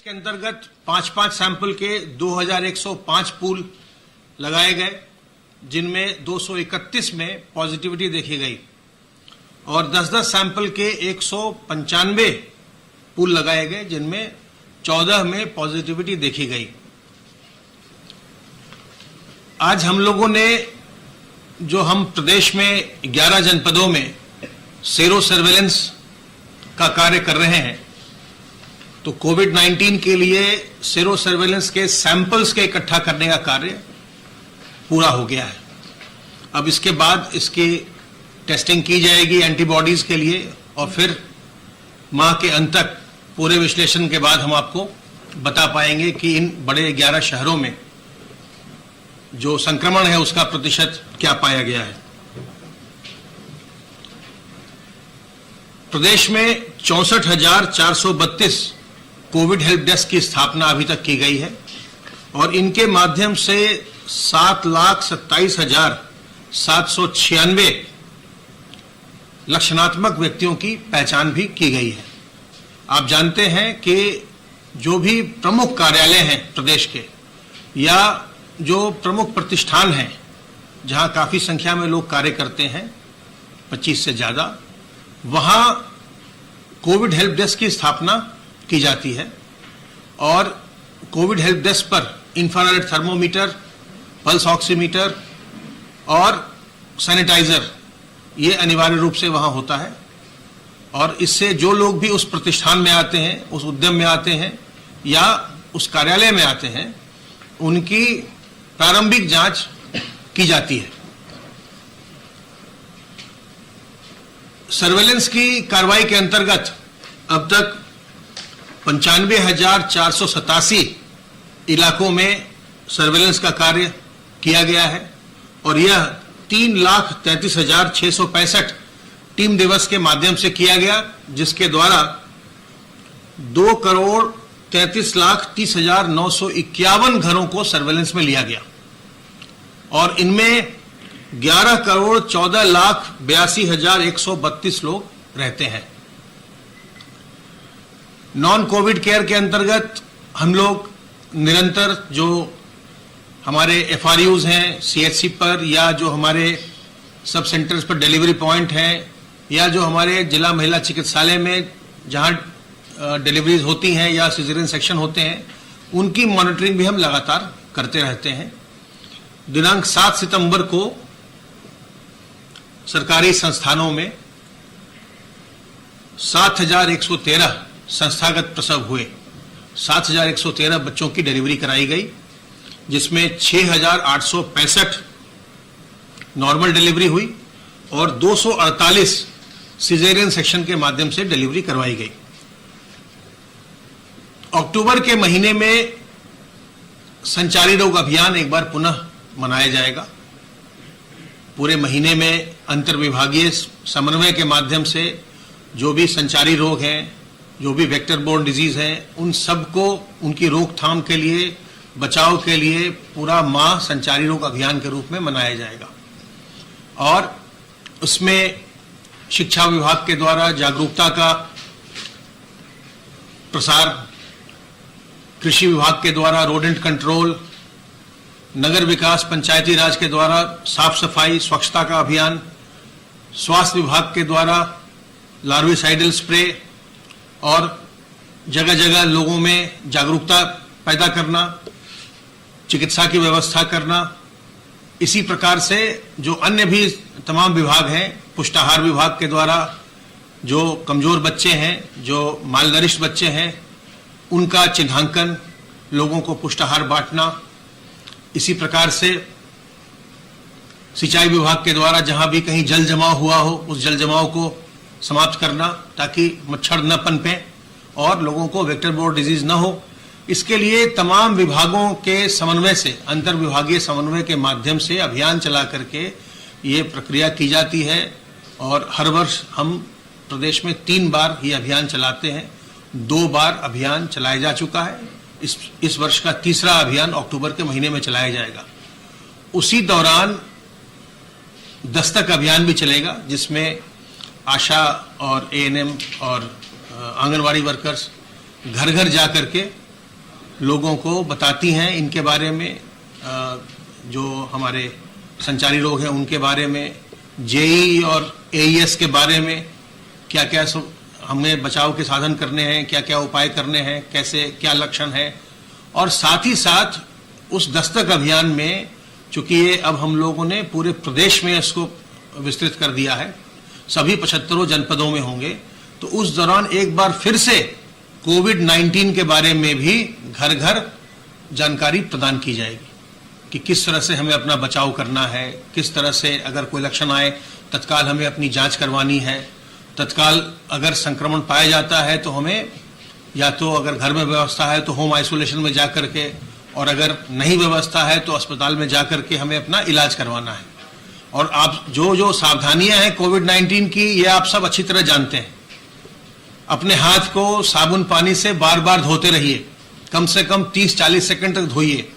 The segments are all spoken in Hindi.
इसके अंतर्गत 5-5 सैंपल के 2105 पूल लगाए गए, जिनमें 231 में पॉजिटिविटी देखी गई और 10-10 सैंपल के 195 पूल लगाए गए, जिनमें 14 में पॉजिटिविटी देखी गई। आज हम लोगों ने जो हम प्रदेश में 11 जनपदों में सेरो सर्वेलेंस का कार्य कर रहे हैं, तो कोविड-19 के लिए सेरो सर्वेलेंस के सैंपल्स के इकट्ठा करने का कार्य पूरा हो गया है। अब इसके बाद इसकी टेस्टिंग की जाएगी एंटीबॉडीज के लिए और फिर माह के अंत तक पूरे विश्लेषण के बाद हम आपको बता पाएंगे कि इन बड़े 11 शहरों में जो संक्रमण है उसका प्रतिशत क्या पाया गया है। प्रदेश में 64,432 कोविड हेल्प डेस्क की स्थापना अभी तक की गई है और इनके माध्यम से 7,27,796 लक्षणात्मक व्यक्तियों की पहचान भी की गई है। आप जानते हैं कि जो भी प्रमुख कार्यालय हैं प्रदेश के या जो प्रमुख प्रतिष्ठान हैं जहां काफी संख्या में लोग कार्य करते हैं, 25 से ज्यादा, वहां कोविड हेल्प डेस्क की स्थापना की जाती है और कोविड हेल्प डेस्क पर इंफ्रारेड थर्मोमीटर, पल्स ऑक्सीमीटर और सैनिटाइजर ये अनिवार्य रूप से वहां होता है और इससे जो लोग भी उस प्रतिष्ठान में आते हैं, उस उद्यम में आते हैं या उस कार्यालय में आते हैं, उनकी प्रारंभिक जांच की जाती है। सर्वेलेंस की कार्रवाई के अंतर्गत अब तक 95,487 इलाकों में सर्वेलेंस का कार्य किया गया है और यह 3,33,665 टीम दिवस के माध्यम से किया गया, जिसके द्वारा 2,33,30,951 घरों को सर्वेलेंस में लिया गया और इनमें 11,14,82,132 लोग रहते हैं। नॉन कोविड केयर के अंतर्गत हम लोग निरंतर जो हमारे एफआरयूज हैं सीएचसी पर या जो हमारे सब सेंटर्स पर डिलीवरी पॉइंट हैं या जो हमारे जिला महिला चिकित्सालय में जहां डिलीवरीज होती हैं या सिजेरियन सेक्शन होते हैं, उनकी मॉनिटरिंग भी हम लगातार करते रहते हैं। दिनांक 7 सितंबर को सरकारी संस्थानों में 7,113 संस्थागत प्रसव हुए, 7,113 बच्चों की डिलीवरी कराई गई, जिसमें 6,865 नॉर्मल डिलीवरी हुई और 248 सिजेरियन सेक्शन के माध्यम से डिलीवरी करवाई गई। अक्टूबर के महीने में संचारी रोग अभियान एक बार पुनः मनाया जाएगा। पूरे महीने में अंतर्विभागीय समन्वय के माध्यम से जो भी संचारी रोग हैं, जो भी वेक्टर बोर्न डिजीज हैं, उन सबको उनकी रोकथाम के लिए, बचाव के लिए पूरा माह संचारी रोग अभियान के रूप में मनाया जाएगा और उसमें शिक्षा विभाग के द्वारा जागरूकता का प्रसार, कृषि विभाग के द्वारा रोडेंट कंट्रोल, नगर विकास पंचायती राज के द्वारा साफ सफाई स्वच्छता का अभियान, स्वास्थ्य विभाग के द्वारा लार्विसाइडल स्प्रे और जगह जगह लोगों में जागरूकता पैदा करना, चिकित्सा की व्यवस्था करना। इसी प्रकार से जो अन्य भी तमाम विभाग हैं, पुष्टाहार विभाग के द्वारा जो कमजोर बच्चे हैं, जो मालनरिश बच्चे हैं, उनका चिन्हांकन, लोगों को पुष्टाहार बांटना। इसी प्रकार से सिंचाई विभाग के द्वारा जहां भी कहीं जल जमाव हुआ हो, उस जल जमाव को समाप्त करना ताकि मच्छर न पनपे और लोगों को वेक्टर बोर्न डिजीज न हो। इसके लिए तमाम विभागों के समन्वय से, अंतर विभागीय समन्वय के माध्यम से अभियान चला करके ये प्रक्रिया की जाती है और हर वर्ष हम प्रदेश में 3 बार ये अभियान चलाते हैं। 2 बार अभियान चलाया जा चुका है। इस वर्ष का तीसरा अभियान अक्टूबर के महीने में चलाया जाएगा। उसी दौरान दस्तक अभियान भी चलेगा, जिसमें आशा और एएनएम और आंगनवाड़ी वर्कर्स घर घर जा करके लोगों को बताती हैं इनके बारे में, जो हमारे संचारी रोग हैं उनके बारे में, जेई और एईएस के बारे में, क्या क्या हमें बचाव के साधन करने हैं, क्या क्या उपाय करने हैं, कैसे क्या लक्षण है। और साथ ही साथ उस दस्तक अभियान में, चूंकि ये अब हम लोगों ने पूरे प्रदेश में इसको विस्तृत कर दिया है, सभी 75 जनपदों में होंगे, तो उस दौरान एक बार फिर से कोविड-19 के बारे में भी घर घर जानकारी प्रदान की जाएगी कि किस तरह से हमें अपना बचाव करना है, किस तरह से अगर कोई लक्षण आए तत्काल हमें अपनी जांच करवानी है, तत्काल अगर संक्रमण पाया जाता है तो हमें या तो अगर घर में व्यवस्था है तो होम आइसोलेशन में जा करके, और अगर नहीं व्यवस्था है तो अस्पताल में जा करके हमें अपना इलाज करवाना है। और आप जो सावधानियां हैं कोविड-19 की, ये आप सब अच्छी तरह जानते हैं। अपने हाथ को साबुन पानी से बार बार धोते रहिए, कम से कम 30-40 सेकंड तक धोइए।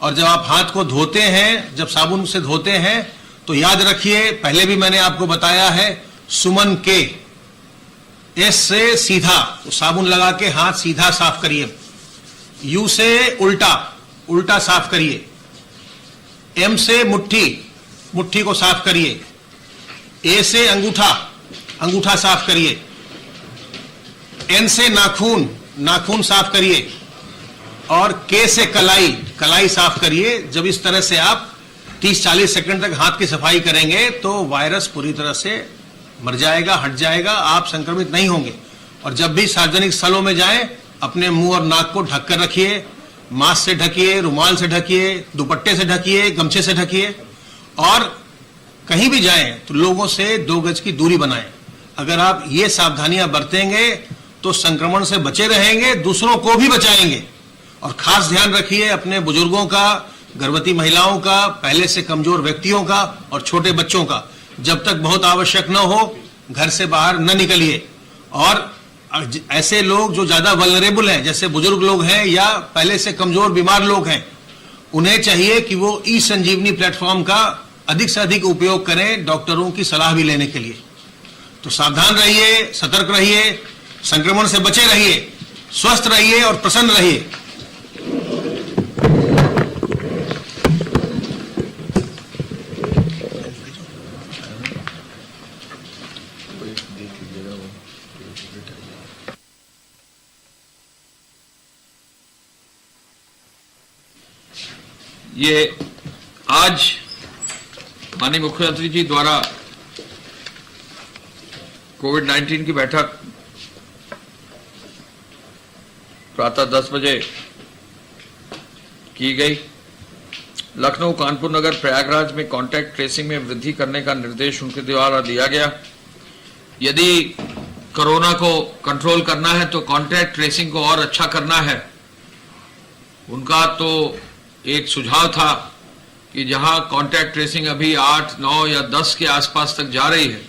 और जब आप हाथ को धोते हैं, जब साबुन से धोते हैं, तो याद रखिए, पहले भी मैंने आपको बताया है, सुमन के एस से सीधा तो साबुन लगा के हाथ सीधा साफ करिए, यू से उल्टा साफ करिए, एम से मुट्ठी को साफ करिए, ए से अंगूठा साफ करिए, एन से नाखून साफ करिए, और के से कलाई साफ करिए। जब इस तरह से आप 30-40 सेकंड तक हाथ की सफाई करेंगे तो वायरस पूरी तरह से मर जाएगा, हट जाएगा, आप संक्रमित नहीं होंगे। और जब भी सार्वजनिक स्थलों में जाएं, अपने मुंह और नाक को ढक कर रखिए, मास्क से ढकिए, रुमाल से ढकिए, दुपट्टे से ढकिए, गमछे से ढकिए। और कहीं भी जाएं तो लोगों से 2 गज की दूरी बनाएं। अगर आप ये सावधानियां बरतेंगे तो संक्रमण से बचे रहेंगे, दूसरों को भी बचाएंगे। और खास ध्यान रखिए अपने बुजुर्गों का, गर्भवती महिलाओं का, पहले से कमजोर व्यक्तियों का और छोटे बच्चों का। जब तक बहुत आवश्यक न हो घर से बाहर न निकलिए। और ऐसे लोग जो ज्यादा वल्नरेबल हैं, जैसे बुजुर्ग लोग हैं या पहले से कमजोर बीमार लोग हैं, उन्हें चाहिए कि वो ई संजीवनी प्लेटफॉर्म का अधिक से अधिक उपयोग करें, डॉक्टरों की सलाह भी लेने के लिए। तो सावधान रहिए, सतर्क रहिए, संक्रमण से बचे रहिए, स्वस्थ रहिए और प्रसन्न रहिए। ये आज माननीय मुख्यमंत्री जी द्वारा कोविड-19 की बैठक प्रातः 10 बजे की गई। लखनऊ, कानपुर नगर, प्रयागराज में कांटेक्ट ट्रेसिंग में वृद्धि करने का निर्देश उनके द्वारा दिया गया। यदि कोरोना को कंट्रोल करना है तो कांटेक्ट ट्रेसिंग को और अच्छा करना है। उनका तो एक सुझाव था कि जहां कांटेक्ट ट्रेसिंग अभी 8, 9 या 10 के आसपास तक जा रही है,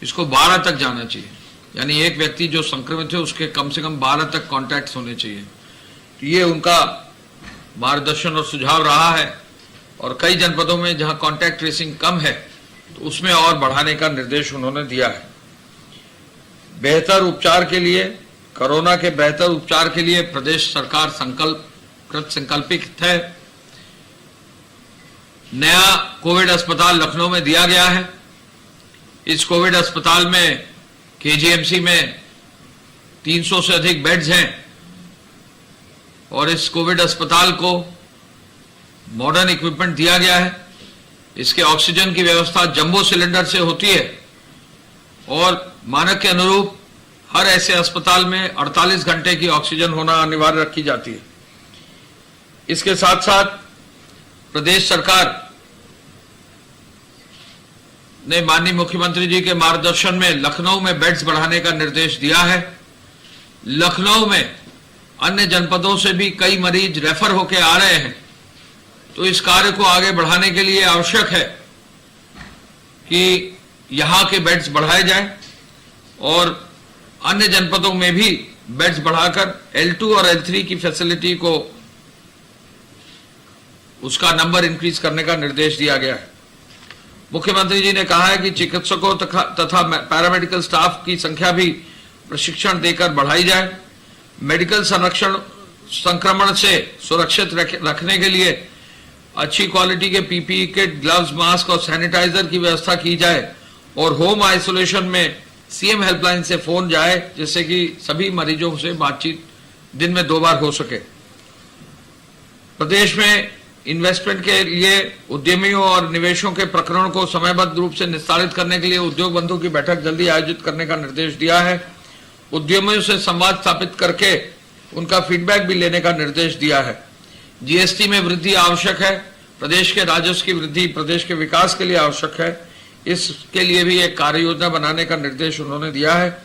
इसको 12 तक जाना चाहिए। यानी एक व्यक्ति जो संक्रमित है उसके कम से कम 12 तक कांटेक्ट होने चाहिए। तो ये उनका मार्गदर्शन और सुझाव रहा है। और कई जनपदों में जहां कांटेक्ट ट्रेसिंग कम है तो उसमें और बढ़ाने का निर्देश उन्होंने दिया है। बेहतर उपचार के लिए, कोरोना के बेहतर उपचार के लिए प्रदेश सरकार संकल्पित है। नया कोविड अस्पताल लखनऊ में दिया गया है। इस कोविड अस्पताल में केजीएमसी में 300 से अधिक बेड्स हैं और इस कोविड अस्पताल को मॉडर्न इक्विपमेंट दिया गया है। इसके ऑक्सीजन की व्यवस्था जंबो सिलेंडर से होती है और मानक के अनुरूप हर ऐसे अस्पताल में 48 घंटे की ऑक्सीजन होना अनिवार्य रखी जाती है। इसके साथ साथ प्रदेश सरकार ने माननीय मुख्यमंत्री जी के मार्गदर्शन में लखनऊ में बेड्स बढ़ाने का निर्देश दिया है। लखनऊ में अन्य जनपदों से भी कई मरीज रेफर होकर आ रहे हैं, तो इस कार्य को आगे बढ़ाने के लिए आवश्यक है कि यहां के बेड्स बढ़ाए जाएं और अन्य जनपदों में भी बेड्स बढ़ाकर L2 और L3 की फैसिलिटी को उसका नंबर इंक्रीज करने का निर्देश दिया गया है। मुख्यमंत्री जी ने कहा है कि चिकित्सकों तथा पैरामेडिकल स्टाफ की संख्या भी प्रशिक्षण देकर बढ़ाई जाए। मेडिकल संरक्षण संक्रमण से सुरक्षित रखने के लिए अच्छी क्वालिटी के पीपीई किट, ग्लव्स, मास्क और सैनिटाइजर की व्यवस्था की जाए और होम आइसोलेशन में सीएम हेल्पलाइन से फोन जाए, जिससे कि सभी मरीजों से बातचीत दिन में 2 बार हो सके। प्रदेश में इन्वेस्टमेंट के लिए उद्यमियों और निवेशों के प्रकरणों को समयबद्ध रूप से निस्तारित करने के लिए उद्योग बंधु की बैठक जल्दी आयोजित करने का निर्देश दिया है। उद्यमियों से संवाद स्थापित करके उनका फीडबैक भी लेने का निर्देश दिया है। जीएसटी में वृद्धि आवश्यक है। प्रदेश के राजस्व की वृद्धि प्रदेश के विकास के लिए आवश्यक है। इसके लिए भी एक कार्य योजना बनाने का निर्देश उन्होंने दिया है।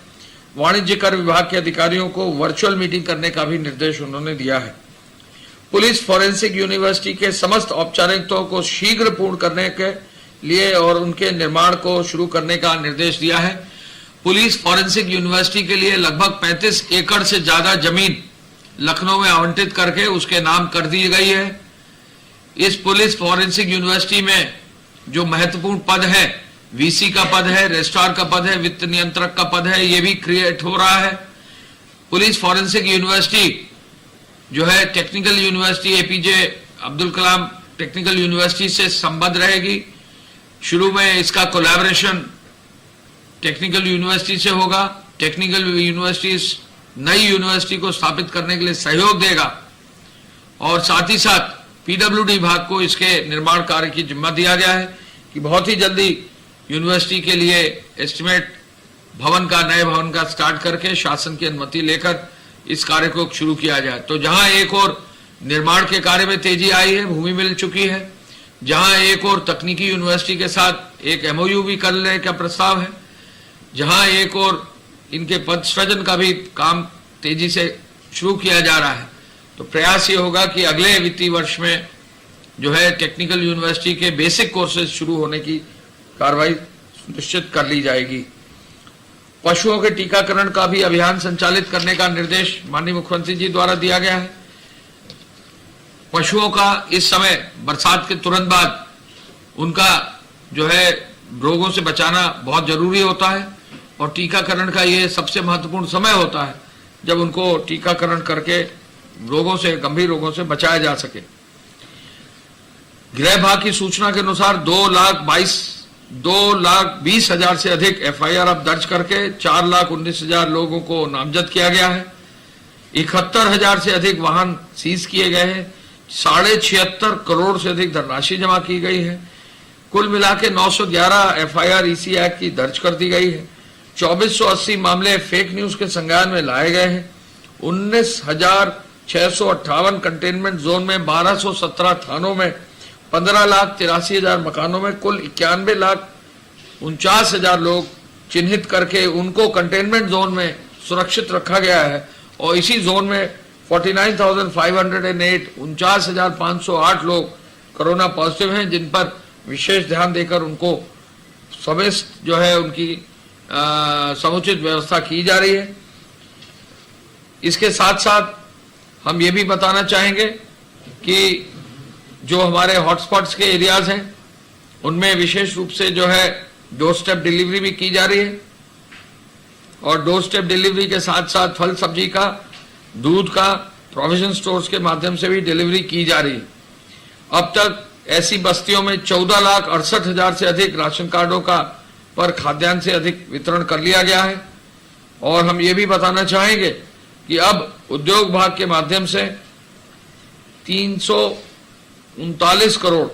वाणिज्य कर विभाग के अधिकारियों को वर्चुअल मीटिंग करने का भी निर्देश उन्होंने दिया है। पुलिस फॉरेंसिक यूनिवर्सिटी के समस्त औपचारिकताओं को शीघ्र पूर्ण करने के लिए और उनके निर्माण को शुरू करने का निर्देश दिया है। पुलिस फॉरेंसिक यूनिवर्सिटी के लिए लगभग 35 एकड़ से ज्यादा जमीन लखनऊ में आवंटित करके उसके नाम कर दी गई है। इस पुलिस फॉरेंसिक यूनिवर्सिटी में जो महत्वपूर्ण पद है, वीसी का पद है, रजिस्ट्रार का पद है, वित्त नियंत्रक का पद है, ये भी क्रिएट हो रहा है। पुलिस फॉरेंसिक यूनिवर्सिटी जो है technical university APJ Abdul Kalam technical university से संबद्ध रहेगी। शुरू में इसका कोलैबोरेशन टेक्निकल यूनिवर्सिटी से होगा। टेक्निकल यूनिवर्सिटी नई यूनिवर्सिटी को स्थापित करने के लिए सहयोग देगा और साथ ही साथ पीडब्ल्यूडी विभाग को इसके निर्माण कार्य की जिम्मा दिया गया है कि बहुत ही जल्दी यूनिवर्सिटी के लिए एस्टिमेट भवन का, नए भवन का स्टार्ट करके शासन की अनुमति लेकर इस कार्य को शुरू किया जाए। तो जहां एक और निर्माण के कार्य में तेजी आई है, भूमि मिल चुकी है, जहां एक और तकनीकी यूनिवर्सिटी के साथ एक एमओयू भी करने का प्रस्ताव है, जहां एक और इनके पद सृजन का भी काम तेजी से शुरू किया जा रहा है। तो प्रयास ये होगा कि अगले वित्तीय वर्ष में जो है टेक्निकल यूनिवर्सिटी के बेसिक कोर्सेज शुरू होने की कार्रवाई निश्चित कर ली जाएगी। पशुओं के टीकाकरण का भी अभियान संचालित करने का निर्देश माननीय मुख्यमंत्री जी द्वारा दिया गया है। पशुओं का इस समय बरसात के तुरंत बाद उनका जो है रोगों से बचाना बहुत जरूरी होता है और टीकाकरण का ये सबसे महत्वपूर्ण समय होता है जब उनको टीकाकरण करके रोगों से, गंभीर रोगों से बचाया जा सके। गृह विभाग की सूचना के अनुसार 2,20,000 से अधिक एफआईआर अब दर्ज करके 4,19,000 लोगों को नामजद किया गया है। 71,000 से अधिक वाहन सीज किए गए हैं। 76.5 करोड़ से अधिक धनराशि जमा की गई है। कुल मिला के 911 एफआईआर ईसी एक्ट की दर्ज कर दी गई है। 2480 मामले फेक न्यूज के संज्ञान में लाए गए हैं। 19,658 कंटेनमेंट जोन में 1217 थानों में 15,83,000 मकानों में कुल 91,49,000 लोग चिन्हित करके उनको कंटेनमेंट जोन में सुरक्षित रखा गया है और इसी जोन में 49,508 49,508 लोग कोरोना पॉजिटिव हैं, जिन पर विशेष ध्यान देकर उनको समेत जो है उनकी समुचित व्यवस्था की जा रही है। इसके साथ साथ हम ये भी बताना चाहेंगे कि जो हमारे हॉटस्पॉट्स के एरियाज हैं उनमें विशेष रूप से जो है डोर स्टेप डिलीवरी भी की जा रही है और डोर स्टेप डिलीवरी के साथ साथ फल सब्जी का, दूध का, प्रोविजन स्टोर्स के माध्यम से भी डिलीवरी की जा रही है। अब तक ऐसी बस्तियों में 14,68,000 से अधिक राशन कार्डों का पर खाद्यान्न से अधिक वितरण कर लिया गया है। और हम ये भी बताना चाहेंगे कि अब उद्योग विभाग के माध्यम से 339 करोड़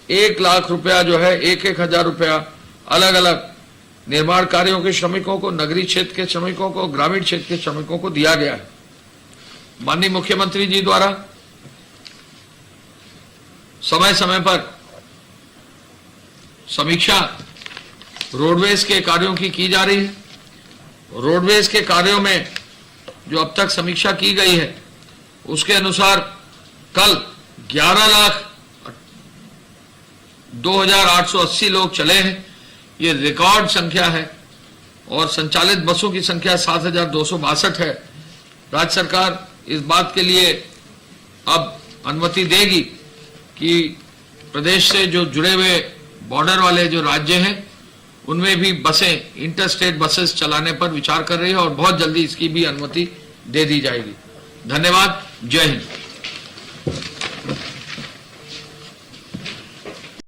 1 लाख रुपया जो है 1,000 रुपया अलग अलग निर्माण कार्यों के श्रमिकों को, नगरीय क्षेत्र के श्रमिकों को, ग्रामीण क्षेत्र के श्रमिकों को दिया गया है। माननीय मुख्यमंत्री जी द्वारा समय समय पर समीक्षा रोडवेज के कार्यों की जा रही है। रोडवेज के कार्यों में जो अब तक समीक्षा की गई है उसके अनुसार कल 11,02,880 लोग चले हैं। ये रिकॉर्ड संख्या है और संचालित बसों की संख्या 7,262 है। राज्य सरकार इस बात के लिए अब अनुमति देगी कि प्रदेश से जो जुड़े हुए बॉर्डर वाले जो राज्य हैं उनमें भी बसें, इंटर स्टेट बसेस चलाने पर विचार कर रही है और बहुत जल्दी इसकी भी अनुमति दे दी जाएगी। धन्यवाद। जय हिंद।